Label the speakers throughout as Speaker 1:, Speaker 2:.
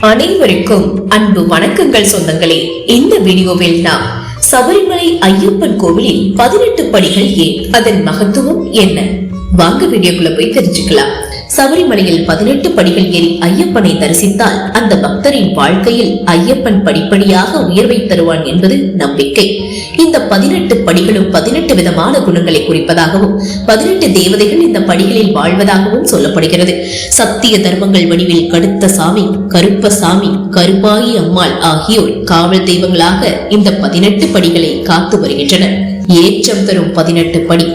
Speaker 1: அனைவருக்கும் அன்பு வணக்கங்கள் சொந்தங்களே. இந்த வீடியோவில் நாம் சபரிமலை ஐயப்பன் கோவிலில் 18 படிகள் ஏன், அதன் மகத்துவம் என்ன, வாங்க வீடியோக்குள்ள போய் தெரிஞ்சுக்கலாம். சபரிமலையில் 18 படிகள் ஏறி ஐயப்பனை தரிசித்தால் அந்த பக்தரின் வாழ்க்கையில் ஐயப்பன் படிப்படியாக உயர்வை தருவான் என்பது நம்பிக்கை. இந்த 18 படிகளும் 18 விதமான குணங்களை குறிப்பதாகவும் 18 தேவதைகள் இந்த படிகளில் வாழ்வதாகவும் சொல்லப்படுகிறது. சத்திய தர்மங்கள் வடிவில் கடுத்த சாமி, கருப்ப சாமி, கருப்பாயி அம்மாள் ஆகியோர் காவல் தெய்வங்களாக இந்த 18 படிகளை காத்து வருகின்றனர். ஏற்றம் தரும் 18 படி.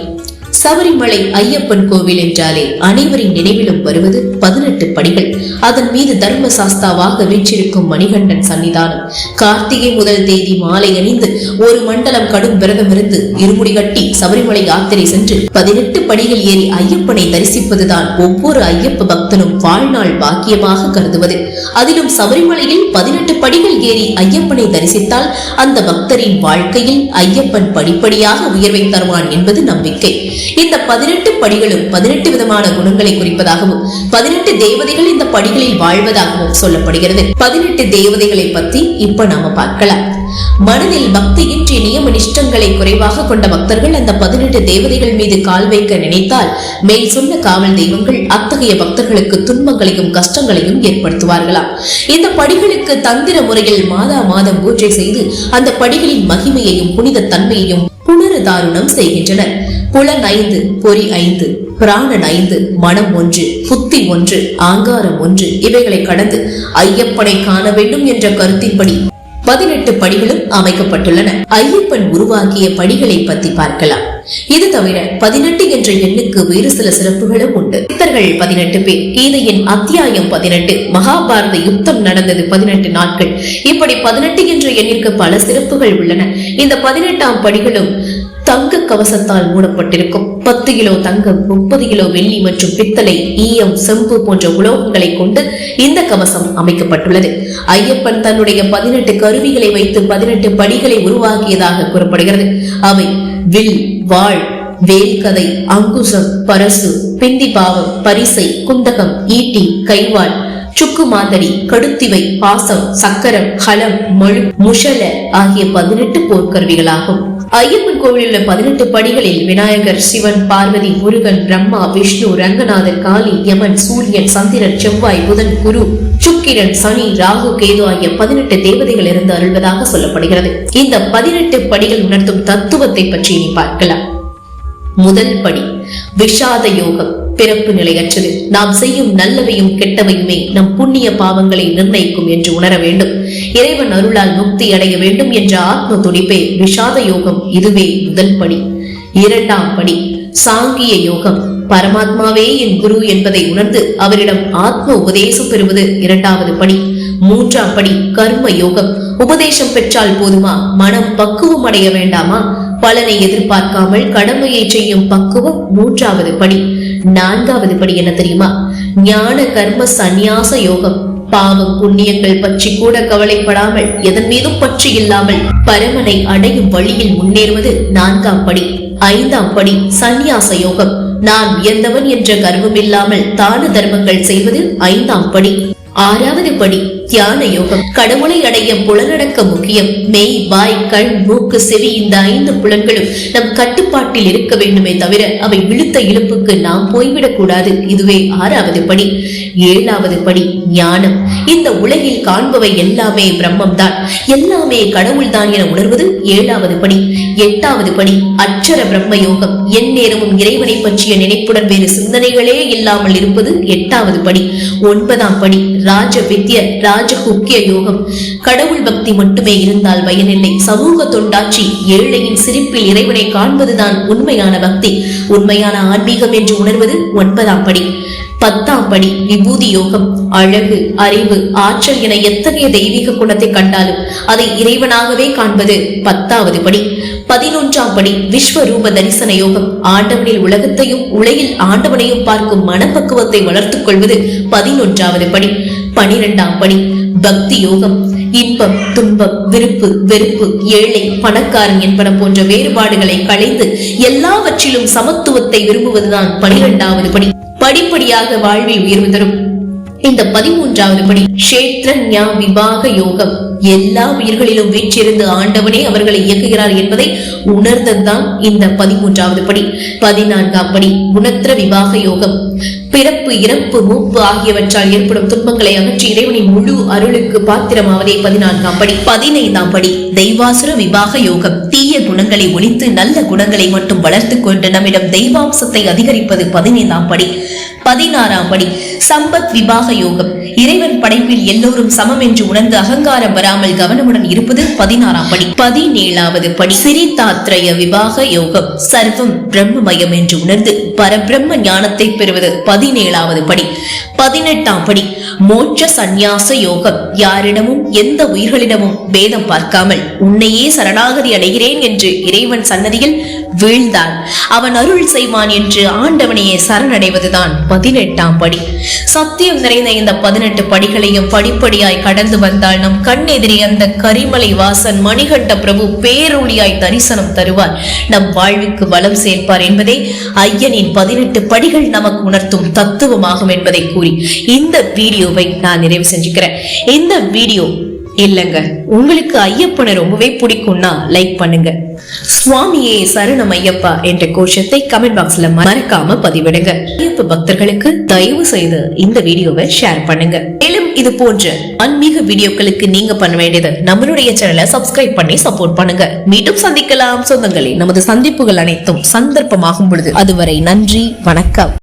Speaker 1: சபரிமலை ஐயப்பன் கோவில் என்றாலே அனைவரின் நினைவிலும் வருவது 18 படிகள். அதன் மீது தர்ம சாஸ்தாவாக வீற்றிருக்கும் மணிகண்டன் சன்னிதானம். கார்த்திகை முதல் தேதி மாலை அணிந்து ஒரு மண்டலம் கடும் விரதம் இருந்து இருமுடி கட்டி சபரிமலை யாத்திரை சென்று 18 படிகள் ஏறி ஐயப்பனை தரிசிப்பதுதான் ஒவ்வொரு ஐயப்ப பக்தனும் வாழ்நாள் பாக்கியமாக கருதுவது. அதிலும் சபரிமலையில் 18 படிகள் ஏறி ஐயப்பனை தரிசித்தால் அந்த பக்தரின் வாழ்க்கையில் ஐயப்பன் படிப்படியாக உயர்வை தருவான் என்பது நம்பிக்கை. இந்த 18 படிகளும் 18 விதமான குணங்களை குறிப்பதாகவும் 18 தேவதைகள் இந்த படிகளில் வாழ்வதாகவும் சொல்லப்படுகிறது. 18 தேவதைகளை பத்தி இப்ப நாம பார்க்கலாம். மனதில் பக்தியின்றி நியம நிஷ்டங்களை குறைவாக கொண்ட பக்தர்கள் அந்த 18 தேவதைகள் மீது கால் வைக்க நினைத்தால் மேல் சொன்ன காவல் தெய்வங்கள் அத்தகைய பக்தர்களுக்கு துன்பங்களையும் கஷ்டங்களையும் ஏற்படுத்துவார்களாம். இந்த படிகளுக்கு தந்திர முறையில் மாதம் பூஜை செய்து அந்த படிகளின் மகிமையையும் புனித தன்மையையும் புனருதாரணம் செய்கின்றனர். புலன் 5, பொறி 5, பிராணன் 5, மனம் 1, புத்தி 1, ஆங்காரம் 1 இவைகளை கடந்து ஐயப்பனை காண வேண்டும் என்ற கருத்தின்படி 18 படிகளும் அமைக்கப்பட்டுள்ளன. ஐயப்பன் உருவாக்கிய படிகளை பத்தி பார்க்கலாம். இது தவிர 18 என்ற எண்ணுக்கு வேறு சில சிறப்புகளும் உண்டு. சித்தர்கள் 18 பேர், கீதையின் அத்தியாயம் 18, மகாபாரத யுத்தம் நடந்தது 18 நாட்கள். இப்படி 18 என்ற எண்ணிற்கு பல சிறப்புகள் உள்ளன. இந்த 18ஆம் படிகளும் தங்க கவசத்தால் மூடப்பட்டிருக்கும். 10 கிலோ தங்கம், 30 கிலோ வெள்ளி மற்றும் பித்தளை, ஈயம், செம்பு போன்ற உலோகங்களை கொண்டு இந்த கவசம் அமைக்கப்பட்டுள்ளது. ஐயப்பன் தன்னுடைய 18 கருவிகளை வைத்து 18 படிகளை உருவாக்கியதாக கூறப்படுகிறது. அவை வில், வாழ், வேல்கதை, அங்குசம், பரசு, பிந்தி பாவம், பரிசை, குந்தகம், ஈட்டி, கைவாள், சுக்கு மாந்தடி, கடுத்திவை, பாசம், சக்கரம், ஹலம், மழு, முஷல ஆகிய 18 போர்க்கருவிகளாகும். ஐயப்பன் கோவிலில் உள்ள 18 படிகளில் விநாயகர், சிவன், பார்வதி, முருகன், பிரம்மா, விஷ்ணு, ரங்கநாதர், காளி, யமன், சூரியன், சந்திரன், செவ்வாய், புதன், குரு, சுக்கிரன், சனி, ராகு, கேது ஆகிய 18 தேவதைகள் இருந்து அருள்வதாக சொல்லப்படுகிறது. இந்த 18 படிகள் உணர்த்தும் தத்துவத்தை பற்றி இனி பார்க்கலாம். முதல் படி விஷாத யோகம். பிறப்பு நிலையற்றது. நாம் செய்யும் நல்லவையும் கெட்டவையுமே நம் புண்ணிய பாவங்களை நிர்ணயிக்கும் என்று உணர வேண்டும். இறைவன் அருளால் முக்தி அடைய வேண்டும் என்ற ஆத்ம துடிப்பே விஷாத யோகம். இதுவே முதல் படி. இரண்டாம் படி சாங்கிய யோகம். பரமாத்மாவே என் குரு என்பதை உணர்ந்து அவரிடம் ஆத்ம உபதேசம் பெறுவது இரண்டாவது படி. மூன்றாம் படி கர்ம யோகம். உபதேசம் பெற்றால் போதுமா? மனம் பக்குவம் அடைய வேண்டாமா? பலனை எதிர்பார்க்காமல் கடமையை செய்யும் பக்குவம் மூன்றாவது படி. நான்காவது படி என்ன தெரியுமா? ஞான கர்ம சந்நியாச யோகம். பாவம் புண்ணியங்கள் பற்றி கூட கவலைப்படாமல் எதன் மீதும் பற்றி இல்லாமல் பரமனை அடையும் வழியில் முன்னேறுவது நான்காம் படி. ஐந்தாம் படி சந்நியாச யோகம். நான் உயர்ந்தவன் என்ற கர்வம் இல்லாமல் தான தர்மங்கள் செய்வது ஐந்தாம் படி. ஆறாவது படி தியான யோகம். கடவுளை அடைய புலனடக்க முக்கியம். மெய், வாய், கண், மூக்கு, செவி இந்த 5 புலன்களும் நம் கட்டுப்பாட்டில் இருக்க வேண்டுமே தவிர அவை விழுத்த இழுப்புக்கு நாம் போய்விடக் கூடாது. இதுவே ஆறாவது படி. ஏழாவது படி ஞானம். இந்த உலகில் காண்பவை எல்லாமே பிரம்மம் தான், எல்லாமே கடவுள் தான் என உணர்வது ஏழாவது படி. எட்டாவது படி அட்சர பிரம்ம யோகம். எந்நேரமும் இறைவனை பற்றிய நினைப்புடன் வேறு சிந்தனைகளே இல்லாமல் இருப்பது எட்டாவது படி. ஒன்பதாம் படி ராஜ வித்ய ராஜகுக்கிய யோகம். கடவுள் பக்தி மட்டுமே இருந்தால் பயனில்லை. சமூக தொண்டாற்றி ஏழையின் சிரிப்பில் இறைவனை காண்பதுதான் உண்மையான பக்தி, உண்மையான ஆன்மீகம் என்று உணர்வது 9ஆம் படி. 10ஆம் படி விபூதி யோகம். அழகு, அறிவு, ஆற்றல் என எத்தகைய தெய்வீக குணத்தை கண்டாலும் அதை இறைவனாகவே காண்பது 10ஆவது படி. 11ஆம் படி விஸ்வரூப தரிசன யோகம். ஆண்டவனில் உலகத்தையும் உலகில் ஆண்டவனையும் பார்க்கும் மனப்பக்குவத்தை வளர்த்துக் கொள்வது 11ஆவது படி. 12ஆம் படி பக்தி யோகம். இன்பம், துன்பம், விருப்பு, வெறுப்பு, ஏழை, பணக்காரன் என்பன போன்ற வேறுபாடுகளை களைந்து எல்லாவற்றிலும் சமத்துவத்தை விரும்புவதுதான் 12ஆவது படி. படிப்படியாக வாழ்வில் உயர்வு தரும் இந்த 13வது படி க்ஷேத்ரஞா விபாக யோகம். எல்லா உயிர்களிலும் வீற்றிருந்து ஆண்டவனே அவர்களை இயக்குகிறார் என்பதை உணர்ந்ததுதான் இந்த 13வது படி. 14ஆம் படி குணத்திர விபாக யோகம். பிறப்பு, இறப்பு, மூப்பு ஆகியவற்றால் ஏற்படும் துன்பங்களை அகற்றி இறைவனின் முழு அருளுக்கு பாத்திரமாவதே 14ஆம் படி. 15ஆம் படி தெய்வாசுர விபாக யோகம். தீய குணங்களை ஒழித்து நல்ல குணங்களை மட்டும் வளர்த்து கொண்டு நம்மிடம் தெய்வாம்சத்தை அதிகரிப்பது 15ஆம் படி. 16ஆம் படி சம்பத் விபாக யோகம். இறைவன் படைப்பில் எல்லோரும் சமம் என்று உணர்ந்து அகங்காரம் வராமல் கவனமுடன் இருப்பது 16ஆம் படி. 17வது படி சிரிதாத்ரய விபாக யோகம். சர்வம் பிரம்மமயம் என்று உணர்ந்து பரபிரம்ம ஞானத்தை பெறுவது 17வது படி. 18ஆம் படி மோட்ச சந்நியாச யோகம். யாரிடமும் எந்த உயிர்களிடமும் பேதம் பார்க்காமல் உன்னையே சரணாகதி அடைகிறேன் என்று இறைவன் சன்னதியில் வீழ்ந்தான் அவன் அருள் செய்வான் என்று ஆண்டவனையே சரணடைவதுதான் 18ஆம் படி. சத்தியம் நிறைந்த இந்த 18 படிகளையும் படிப்படியாய் கடந்து வந்தால் நம் கண்ணெதிரே அந்த கரிமலை வாசன் மணிகண்ட பிரபு பேரொளியாய் தரிசனம் தருவார், நம் வாழ்வுக்கு வளம் சேர்ப்பார் என்பதே ஐயனின் 18 படிகள் நமக்கு உணர்த்தும் தத்துவமாகும் என்பதை கூறி இந்த வீடியோவை நான் நிறைவு செஞ்சுக்கிறேன். இந்த வீடியோ இல்லங்க உங்களுக்கு ஐயப்பனை ரொம்பவே பிடிக்கும்னா லைக் பண்ணுங்க. சுவாமியே சரணம் ஐயப்பா என்ற கோஷத்தை கமெண்ட் பாக்ஸ்ல மறக்காம பதிவிடுங்க. ஐயப்ப பக்தர்களுக்கு தயவு செய்து இந்த வீடியோவை ஷேர் பண்ணுங்க. மேலும் இது போன்ற ஆன்மீக வீடியோக்களுக்கு நீங்க பண்ண வேண்டியது நம்மளுடைய சேனலை சப்ஸ்கிரைப் பண்ணி சப்போர்ட் பண்ணுங்க. மீண்டும் சந்திக்கலாம் சொந்தங்களே. நமது சந்திப்புகள் அனைத்தும் சந்தர்ப்பமாகும் பொழுது அதுவரை நன்றி, வணக்கம்.